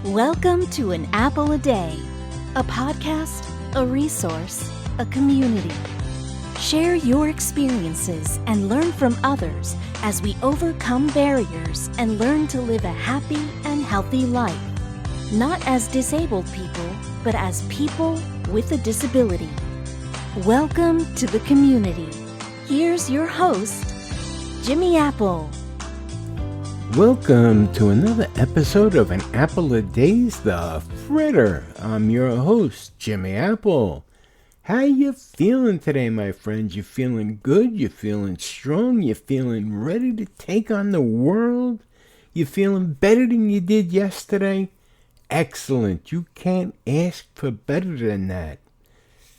Welcome to An Apple a Day, a podcast, a resource, a community. Share your experiences and learn from others as we overcome barriers and learn to live a happy and healthy life. Not as disabled people, but as people with a disability. Welcome to the community. Here's your host, Jimmy Apple. Welcome to another episode of An Apple a Day's The Fritter. I'm your host, Jimmy Apple. How you feeling today, my friends? You feeling good? You feeling strong? You feeling ready to take on the world? You feeling better than you did yesterday? Excellent. You can't ask for better than that.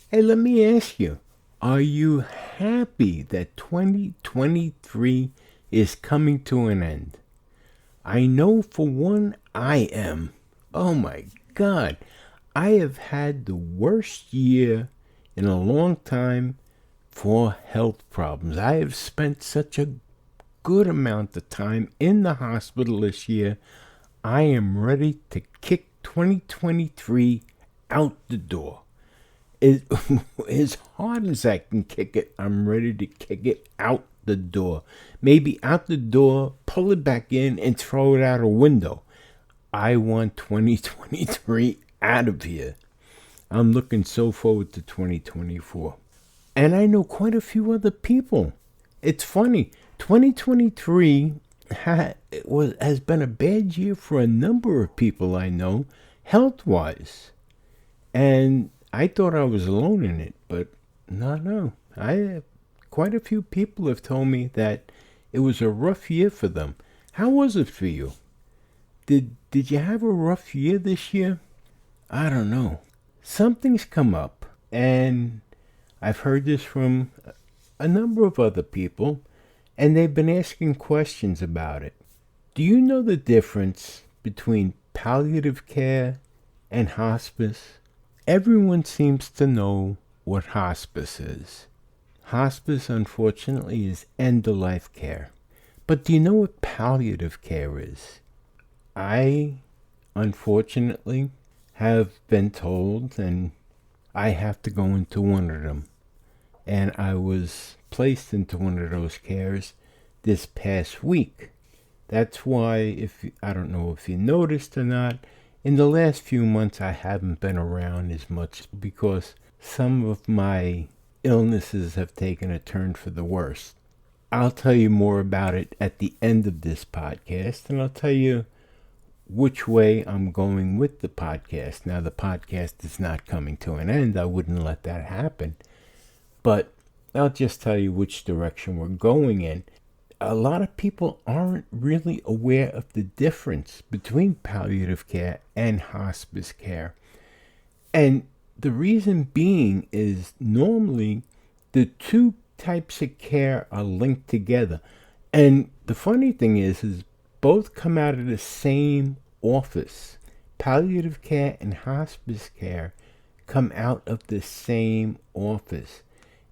Hey, let me ask you, are you happy that 2023 is coming to an end? I know for one I am. Oh my God. I have had the worst year in a long time for health problems. I have spent such a good amount of time in the hospital this year. I am ready to kick 2023 out the door. As hard as I can kick it, I'm ready to kick it out the door. Maybe out the door, pull it back in, and throw it out a window. I want 2023 out of here. I'm looking so forward to 2024. And I know quite a few other people. It's funny, 2023 has been a bad year for a number of people I know, health-wise. And I thought I was alone in it, but no. Quite a few people have told me that it was a rough year for them. How was it for you? Did you have a rough year this year? I don't know. Something's come up, and I've heard this from a number of other people, and they've been asking questions about it. Do you know the difference between palliative care and hospice? Everyone seems to know what hospice is. Hospice, unfortunately, is end-of-life care. But do you know what palliative care is? I, unfortunately, have been told, and I have to go into one of them. And I was placed into one of those cares this past week. That's why, I don't know if you noticed or not, in the last few months I haven't been around as much because some of my illnesses have taken a turn for the worse. I'll tell you more about it at the end of this podcast, and I'll tell you which way I'm going with the podcast. Now, the podcast is not coming to an end. I wouldn't let that happen. But I'll just tell you which direction we're going in. A lot of people aren't really aware of the difference between palliative care and hospice care. And the reason being is normally the two types of care are linked together. And the funny thing is both come out of the same office. Palliative care and hospice care come out of the same office.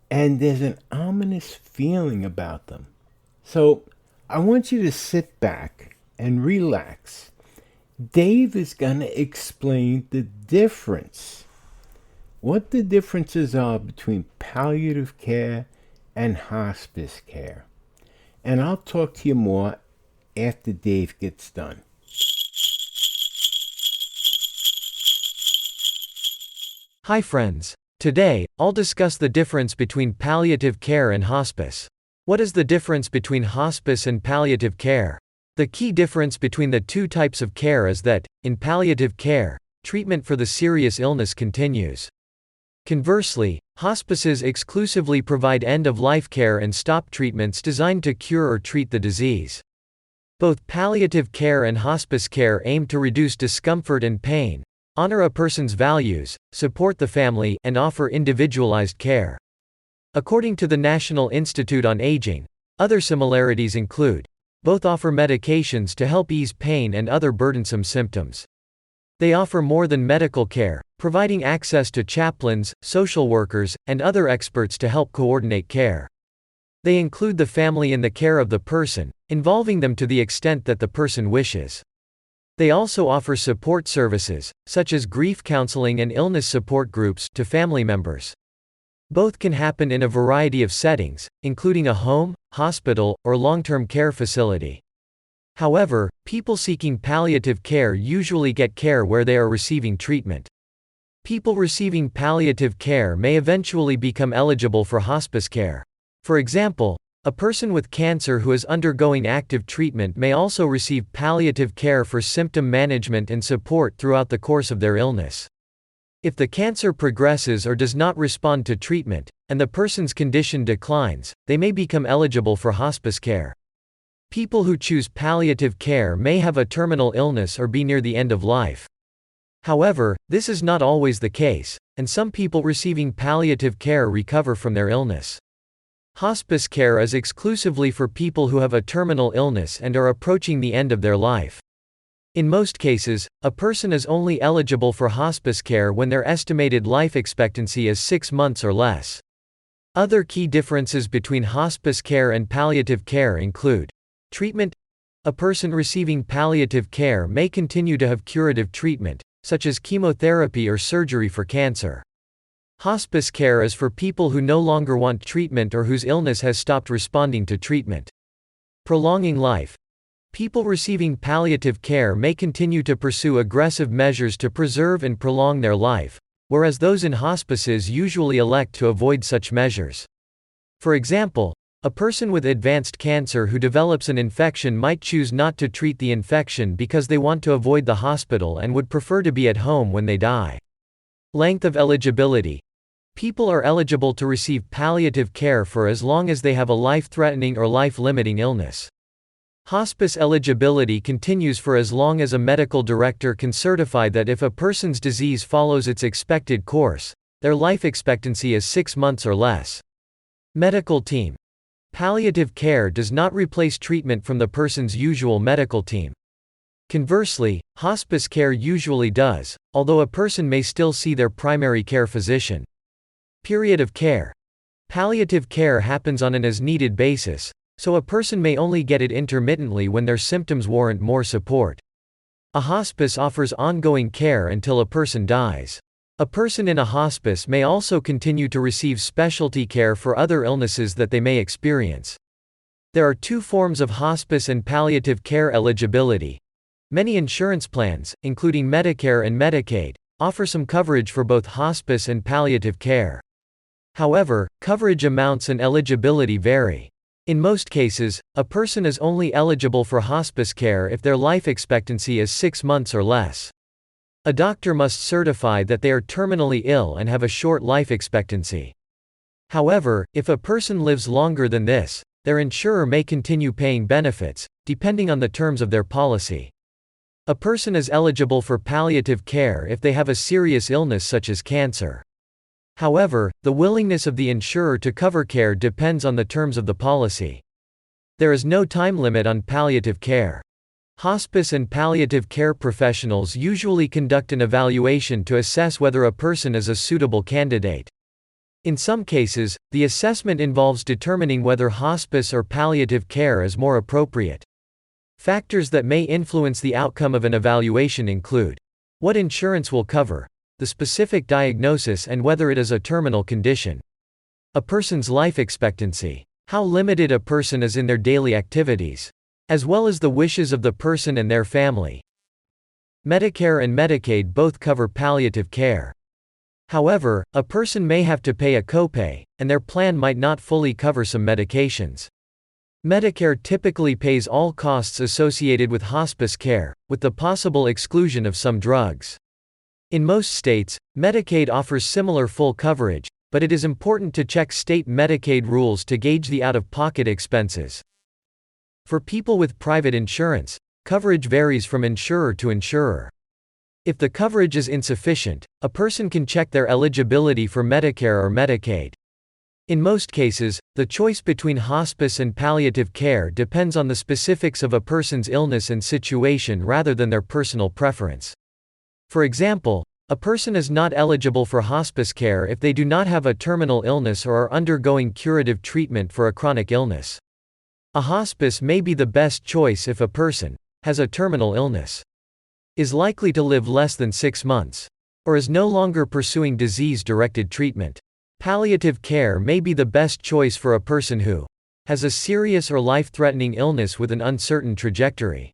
And there's an ominous feeling about them. So I want you to sit back and relax. Dave is going to explain the difference. What the differences are between palliative care and hospice care. And I'll talk to you more after Dave gets done. Hi friends. Today, I'll discuss the difference between palliative care and hospice. What is the difference between hospice and palliative care? The key difference between the two types of care is that, in palliative care, treatment for the serious illness continues. Conversely, hospices exclusively provide end-of-life care and stop treatments designed to cure or treat the disease. Both palliative care and hospice care aim to reduce discomfort and pain, honor a person's values, support the family, and offer individualized care. According to the National Institute on Aging, other similarities include: both offer medications to help ease pain and other burdensome symptoms. They offer more than medical care, providing access to chaplains, social workers, and other experts to help coordinate care. They include the family in the care of the person, involving them to the extent that the person wishes. They also offer support services, such as grief counseling and illness support groups, to family members. Both can happen in a variety of settings, including a home, hospital, or long-term care facility. However, people seeking palliative care usually get care where they are receiving treatment. People receiving palliative care may eventually become eligible for hospice care. For example, a person with cancer who is undergoing active treatment may also receive palliative care for symptom management and support throughout the course of their illness. If the cancer progresses or does not respond to treatment, and the person's condition declines, they may become eligible for hospice care. People who choose palliative care may have a terminal illness or be near the end of life. However, this is not always the case, and some people receiving palliative care recover from their illness. Hospice care is exclusively for people who have a terminal illness and are approaching the end of their life. In most cases, a person is only eligible for hospice care when their estimated life expectancy is 6 months or less. Other key differences between hospice care and palliative care include treatment. A person receiving palliative care may continue to have curative treatment, such as chemotherapy or surgery for cancer. Hospice care is for people who no longer want treatment or whose illness has stopped responding to treatment. Prolonging life. People receiving palliative care may continue to pursue aggressive measures to preserve and prolong their life, whereas those in hospices usually elect to avoid such measures. For example, a person with advanced cancer who develops an infection might choose not to treat the infection because they want to avoid the hospital and would prefer to be at home when they die. Length of eligibility. People are eligible to receive palliative care for as long as they have a life-threatening or life-limiting illness. Hospice eligibility continues for as long as a medical director can certify that if a person's disease follows its expected course, their life expectancy is 6 months or less. Medical team. Palliative care does not replace treatment from the person's usual medical team. Conversely, hospice care usually does, although a person may still see their primary care physician. Period of care. Palliative care happens on an as-needed basis, so a person may only get it intermittently when their symptoms warrant more support. A hospice offers ongoing care until a person dies. A person in a hospice may also continue to receive specialty care for other illnesses that they may experience. There are 2 forms of hospice and palliative care eligibility. Many insurance plans, including Medicare and Medicaid, offer some coverage for both hospice and palliative care. However, coverage amounts and eligibility vary. In most cases, a person is only eligible for hospice care if their life expectancy is 6 months or less. A doctor must certify that they are terminally ill and have a short life expectancy. However, if a person lives longer than this, their insurer may continue paying benefits, depending on the terms of their policy. A person is eligible for palliative care if they have a serious illness such as cancer. However, the willingness of the insurer to cover care depends on the terms of the policy. There is no time limit on palliative care. Hospice and palliative care professionals usually conduct an evaluation to assess whether a person is a suitable candidate. In some cases, the assessment involves determining whether hospice or palliative care is more appropriate. Factors that may influence the outcome of an evaluation include what insurance will cover, the specific diagnosis, and whether it is a terminal condition. A person's life expectancy, how limited a person is in their daily activities, as well as the wishes of the person and their family. Medicare and Medicaid both cover palliative care. However, a person may have to pay a copay, and their plan might not fully cover some medications. Medicare typically pays all costs associated with hospice care, with the possible exclusion of some drugs. In most states, Medicaid offers similar full coverage, but it is important to check state Medicaid rules to gauge the out-of-pocket expenses. For people with private insurance, coverage varies from insurer to insurer. If the coverage is insufficient, a person can check their eligibility for Medicare or Medicaid. In most cases, the choice between hospice and palliative care depends on the specifics of a person's illness and situation rather than their personal preference. For example, a person is not eligible for hospice care if they do not have a terminal illness or are undergoing curative treatment for a chronic illness. A hospice may be the best choice if a person has a terminal illness. is likely to live less than 6 months, or is no longer pursuing disease-directed treatment. Palliative care may be the best choice for a person who has a serious or life-threatening illness with an uncertain trajectory,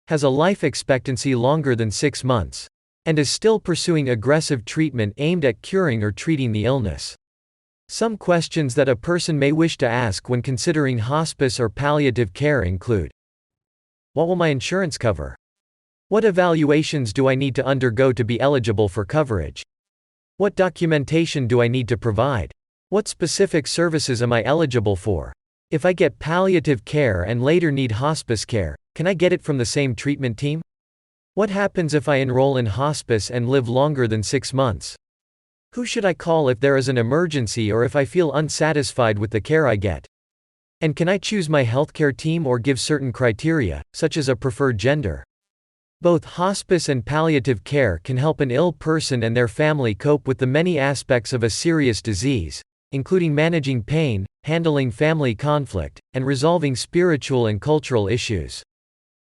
has a life expectancy longer than 6 months, and is still pursuing aggressive treatment aimed at curing or treating the illness. Some questions that a person may wish to ask when considering hospice or palliative care include: what will my insurance cover? What evaluations do I need to undergo to be eligible for coverage? What documentation do I need to provide? What specific services am I eligible for? If I get palliative care and later need hospice care, can I get it from the same treatment team? What happens if I enroll in hospice and live longer than 6 months? Who should I call if there is an emergency or if I feel unsatisfied with the care I get? And can I choose my healthcare team or give certain criteria, such as a preferred gender? Both hospice and palliative care can help an ill person and their family cope with the many aspects of a serious disease, including managing pain, handling family conflict, and resolving spiritual and cultural issues.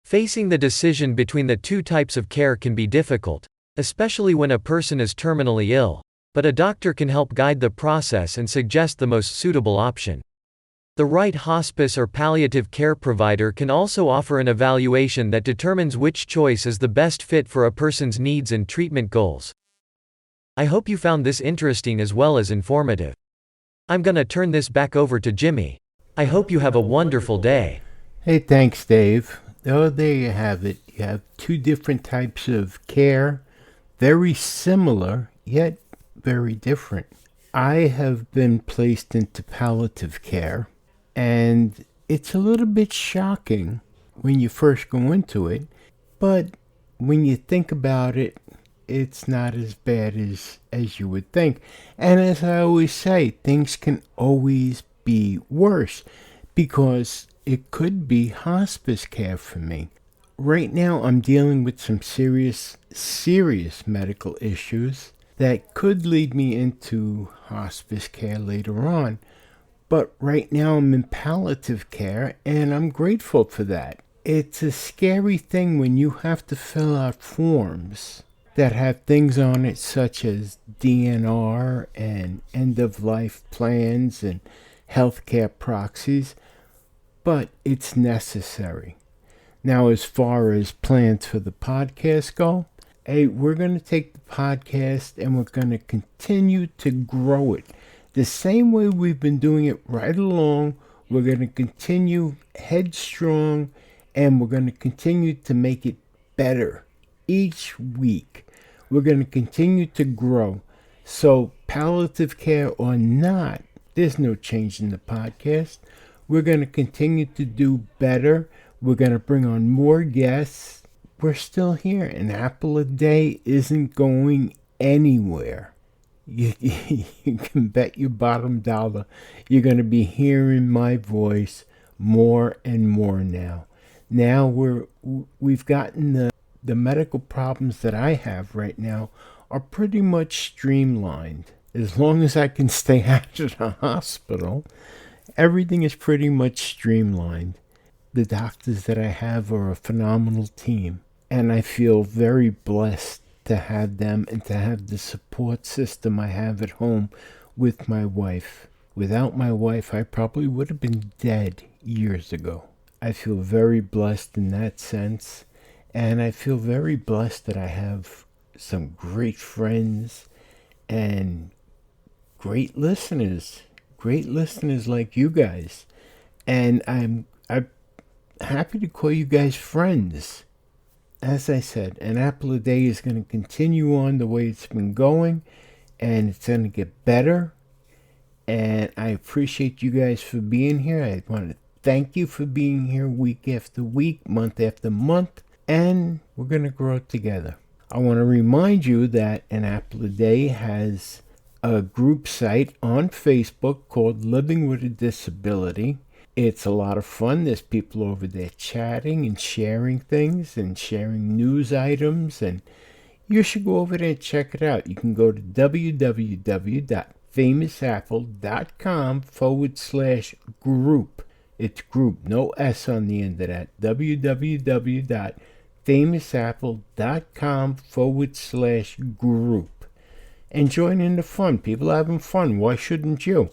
Facing the decision between the two types of care can be difficult, especially when a person is terminally ill, but a doctor can help guide the process and suggest the most suitable option. The right hospice or palliative care provider can also offer an evaluation that determines which choice is the best fit for a person's needs and treatment goals. I hope you found this interesting as well as informative. I'm gonna turn this back over to Jimmy. I hope you have a wonderful day. Hey, thanks, Dave. Oh, there you have it. You have two different types of care, very similar, yet very different. I have been placed into palliative care, and it's a little bit shocking when you first go into it, but when you think about it, it's not as bad as you would think. And as I always say, things can always be worse, because it could be hospice care for me. Right now, I'm dealing with some serious medical issues that could lead me into hospice care later on. But right now I'm in palliative care, and I'm grateful for that. It's a scary thing when you have to fill out forms that have things on it such as DNR and end-of-life plans and healthcare proxies, but it's necessary. Now, as far as plans for the podcast go, hey, we're going to take the podcast and we're going to continue to grow it. The same way we've been doing it right along, we're going to continue headstrong, and we're going to continue to make it better each week. We're going to continue to grow. So, palliative care or not, there's no change in the podcast. We're going to continue to do better. We're going to bring on more guests. We're still here. An apple a day isn't going anywhere. You can bet your bottom dollar you're going to be hearing my voice more and more now. Now we've gotten the medical problems that I have right now are pretty much streamlined. As long as I can stay out of the hospital, everything is pretty much streamlined. The doctors that I have are a phenomenal team, and I feel very blessed to have them and to have the support system I have at home with my wife. Without my wife, I probably would have been dead years ago. I feel very blessed in that sense, and I feel very blessed that I have some great friends and great listeners like you guys. And I'm happy to call you guys friends. As I said, an apple a day is going to continue on the way it's been going, and it's going to get better. And I appreciate you guys for being here. I want to thank you for being here week after week, month after month, and we're going to grow together. I want to remind you that an apple a day has a group site on Facebook called Living with a Disability. It's a lot of fun. There's people over there chatting and sharing things and sharing news items, and you should go over there and check it out. You can go to www.famousapple.com/group. It's group, no S on the end of that. www.famousapple.com famousapple.com/group and join in the fun. People are having fun. Why shouldn't you?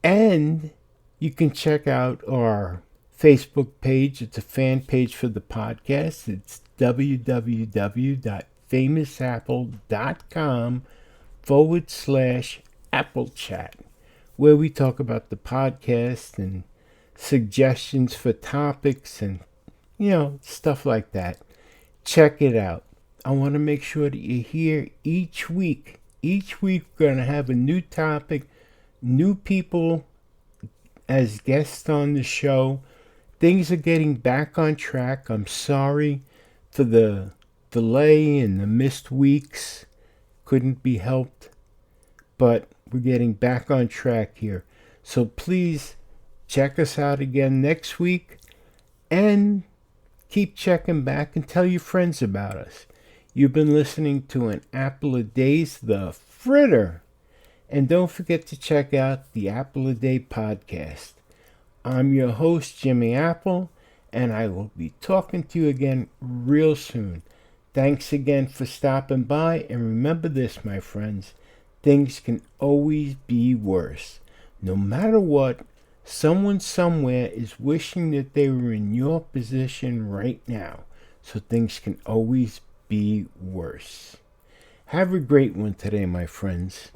And you can check out our Facebook page. It's a fan page for the podcast. It's www.famousapple.com/Apple Chat, where we talk about the podcast and suggestions for topics and, stuff like that. Check it out. I want to make sure that you're here each week. Each week we're going to have a new topic, new people as guests on the show. Things are getting back on track. I'm sorry for the delay and the missed weeks. Couldn't be helped. But we're getting back on track here. So please check us out again next week. And keep checking back and tell your friends about us. You've been listening to an Apple a Day's The Fritter. And don't forget to check out the Apple a Day podcast. I'm your host, Jimmy Apple, and I will be talking to you again real soon. Thanks again for stopping by, and remember this, my friends, things can always be worse. No matter what, someone somewhere is wishing that they were in your position right now, so things can always be worse. Have a great one today, my friends.